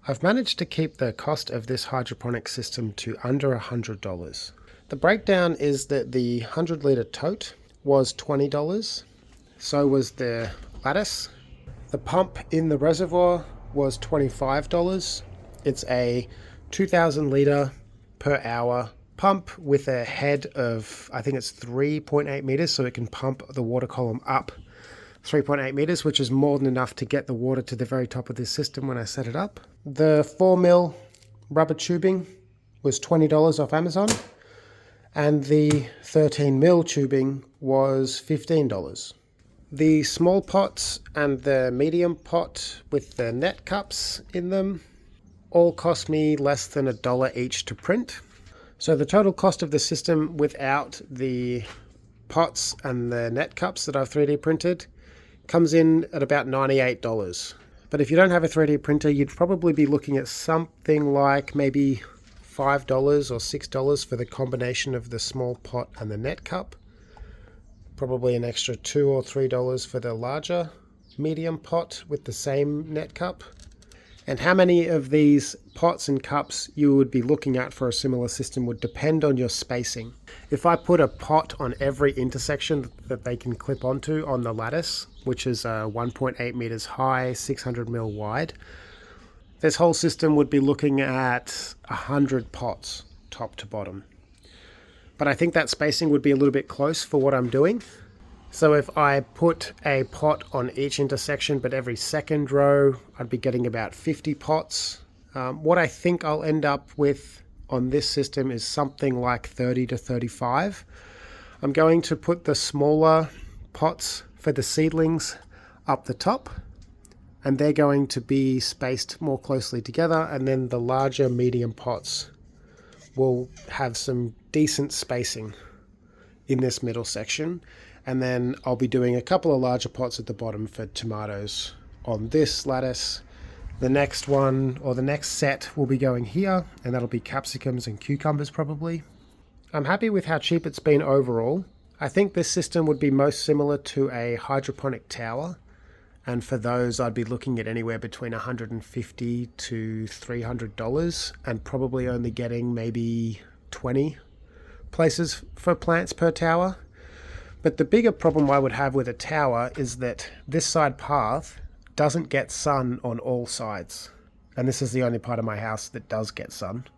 I've managed to keep the cost of this hydroponic system to under $100. The breakdown is that the 100-litre tote was $20, so was the lattice. The pump in the reservoir was $25. It's a 2,000 litre per hour pump with a head of, I think it's 3.8 meters, so it can pump the water column up 3.8 meters, which is more than enough to get the water to the very top of this system when I set it up. The 4mm rubber tubing was $20 off Amazon, and the 13mm tubing was $15. The small pots and the medium pot with the net cups in them all cost me less than $1 each to print. So the total cost of the system without the pots and the net cups that I've 3D printed comes in at about $98. But if you don't have a 3D printer, you'd probably be looking at something like maybe $5 or $6 for the combination of the small pot and the net cup. Probably an extra $2 or $3 for the larger medium pot with the same net cup. And how many of these pots and cups you would be looking at for a similar system would depend on your spacing. If I put a pot on every intersection that they can clip onto on the lattice, which is 1.8 meters high, 600 mil wide, this whole system would be looking at 100 pots top to bottom. But I think that spacing would be a little bit close for what I'm doing. So if I put a pot on each intersection, but every second row, I'd be getting about 50 pots. What I think I'll end up with on this system is something like 30 to 35. I'm going to put the smaller pots for the seedlings up the top, and they're going to be spaced more closely together, and then the larger medium pots will have some decent spacing in this middle section. And then I'll be doing a couple of larger pots at the bottom for tomatoes on this lattice. The next one, or the next set, will be going here, and that'll be capsicums and cucumbers probably. I'm happy with how cheap it's been overall. I think this system would be most similar to a hydroponic tower, and for those I'd be looking at anywhere between $150 to $300, and probably only getting maybe 20 places for plants per tower. But the bigger problem I would have with a tower is that this side path doesn't get sun on all sides. And this is the only part of my house that does get sun.